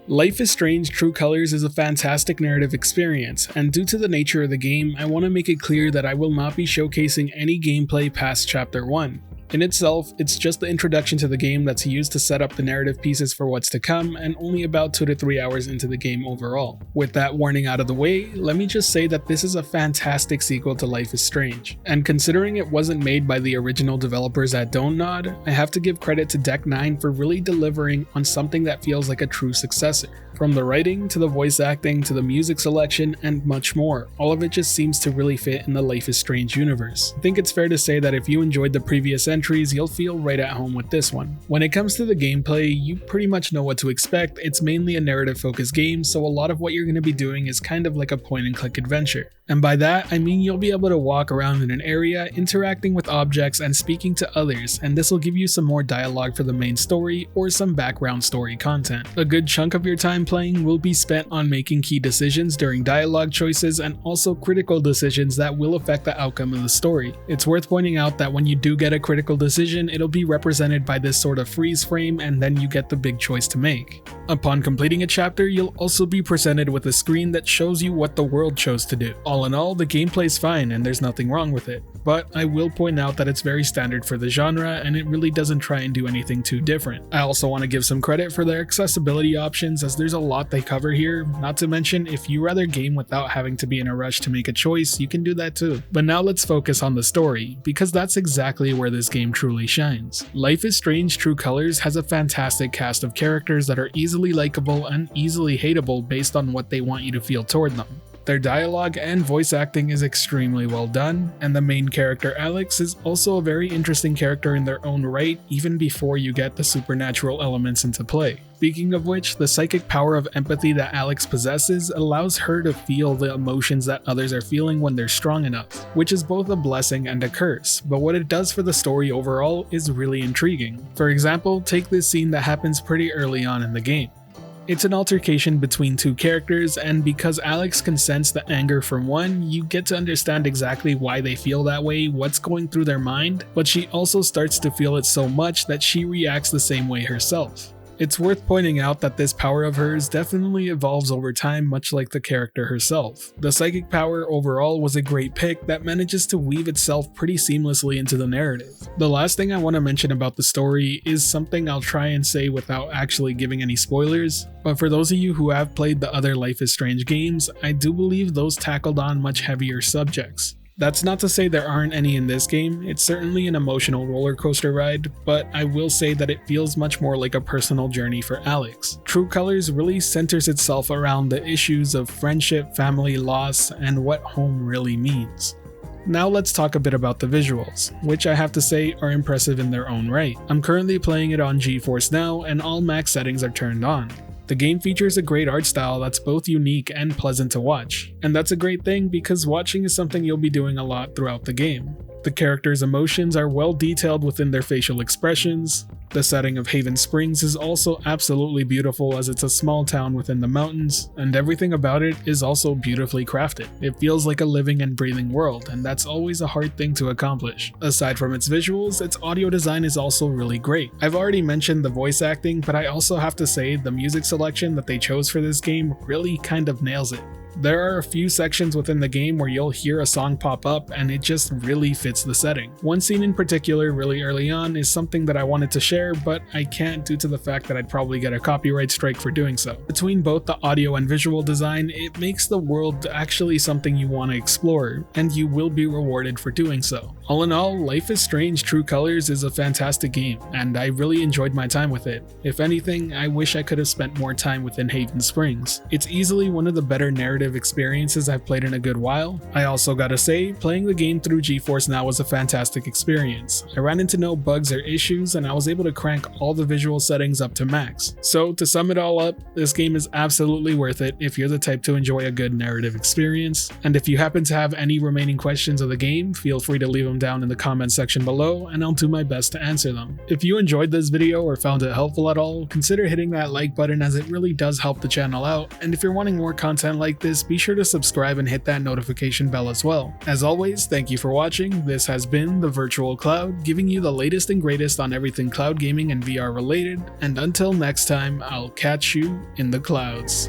Life is Strange: True Colors is a fantastic narrative experience, and due to the nature of the game, I want to make it clear that I will not be showcasing any gameplay past Chapter 1. In itself, it's just the introduction to the game that's used to set up the narrative pieces for what's to come, and only about 2 to 3 hours into the game overall. With that warning out of the way, let me just say that this is a fantastic sequel to Life is Strange, and considering it wasn't made by the original developers at Don't Nod, I have to give credit to Deck 9 for really delivering on something that feels like a true successor. From the writing, to the voice acting, to the music selection, and much more, all of it just seems to really fit in the Life is Strange universe. I think it's fair to say that if you enjoyed the previous entries, you'll feel right at home with this one. When it comes to the gameplay, you pretty much know what to expect. It's mainly a narrative focused game, so a lot of what you're going to be doing is kind of like a point and click adventure. And by that, I mean you'll be able to walk around in an area, interacting with objects and speaking to others, and this will give you some more dialogue for the main story or some background story content. A good chunk of your time playing will be spent on making key decisions during dialogue choices and also critical decisions that will affect the outcome of the story. It's worth pointing out that when you do get a critical decision, it'll be represented by this sort of freeze frame, and then you get the big choice to make. Upon completing a chapter, you'll also be presented with a screen that shows you what the world chose to do. All in all, the gameplay's fine and there's nothing wrong with it, but I will point out that it's very standard for the genre and it really doesn't try and do anything too different. I also want to give some credit for their accessibility options, as there's a lot they cover here, not to mention if you rather game without having to be in a rush to make a choice, you can do that too. But now let's focus on the story, because that's exactly where this game truly shines. Life is Strange: True Colors has a fantastic cast of characters that are easily likable and easily hateable based on what they want you to feel toward them. Their dialogue and voice acting is extremely well done, and the main character Alex is also a very interesting character in their own right, even before you get the supernatural elements into play. Speaking of which, the psychic power of empathy that Alex possesses allows her to feel the emotions that others are feeling when they're strong enough, which is both a blessing and a curse, but what it does for the story overall is really intriguing. For example, take this scene that happens pretty early on in the game. It's an altercation between two characters, and because Alex can sense the anger from one, you get to understand exactly why they feel that way, what's going through their mind, but she also starts to feel it so much that she reacts the same way herself. It's worth pointing out that this power of hers definitely evolves over time, much like the character herself. The psychic power overall was a great pick that manages to weave itself pretty seamlessly into the narrative. The last thing I want to mention about the story is something I'll try and say without actually giving any spoilers, but for those of you who have played the other Life is Strange games, I do believe those tackled on much heavier subjects. That's not to say there aren't any in this game, it's certainly an emotional roller coaster ride, but I will say that it feels much more like a personal journey for Alex. True Colors really centers itself around the issues of friendship, family, loss, and what home really means. Now let's talk a bit about the visuals, which I have to say are impressive in their own right. I'm currently playing it on GeForce now, and all max settings are turned on. The game features a great art style that's both unique and pleasant to watch, and that's a great thing because watching is something you'll be doing a lot throughout the game. The characters' emotions are well detailed within their facial expressions. The setting of Haven Springs is also absolutely beautiful, as it's a small town within the mountains, and everything about it is also beautifully crafted. It feels like a living and breathing world, and that's always a hard thing to accomplish. Aside from its visuals, its audio design is also really great. I've already mentioned the voice acting, but I also have to say the music selection that they chose for this game really kind of nails it. There are a few sections within the game where you'll hear a song pop up and it just really fits the setting. One scene in particular really early on is something that I wanted to share, but I can't due to the fact that I'd probably get a copyright strike for doing so. Between both the audio and visual design, it makes the world actually something you want to explore, and you will be rewarded for doing so. All in all, Life is Strange: True Colors is a fantastic game, and I really enjoyed my time with it. If anything, I wish I could have spent more time within Haven Springs. It's easily one of the better narrative experiences I've played in a good while. I also gotta say, playing the game through GeForce Now was a fantastic experience. I ran into no bugs or issues, and I was able to crank all the visual settings up to max. So to sum it all up, this game is absolutely worth it if you're the type to enjoy a good narrative experience. And if you happen to have any remaining questions of the game, feel free to leave them down in the comment section below, and I'll do my best to answer them. If you enjoyed this video or found it helpful at all, consider hitting that like button, as it really does help the channel out. And if you're wanting more content like this, this, be sure to subscribe and hit that notification bell as well. As always, thank you for watching. This has been The Virtual Cloud, giving you the latest and greatest on everything cloud gaming and VR related, and until next time, I'll catch you in the clouds.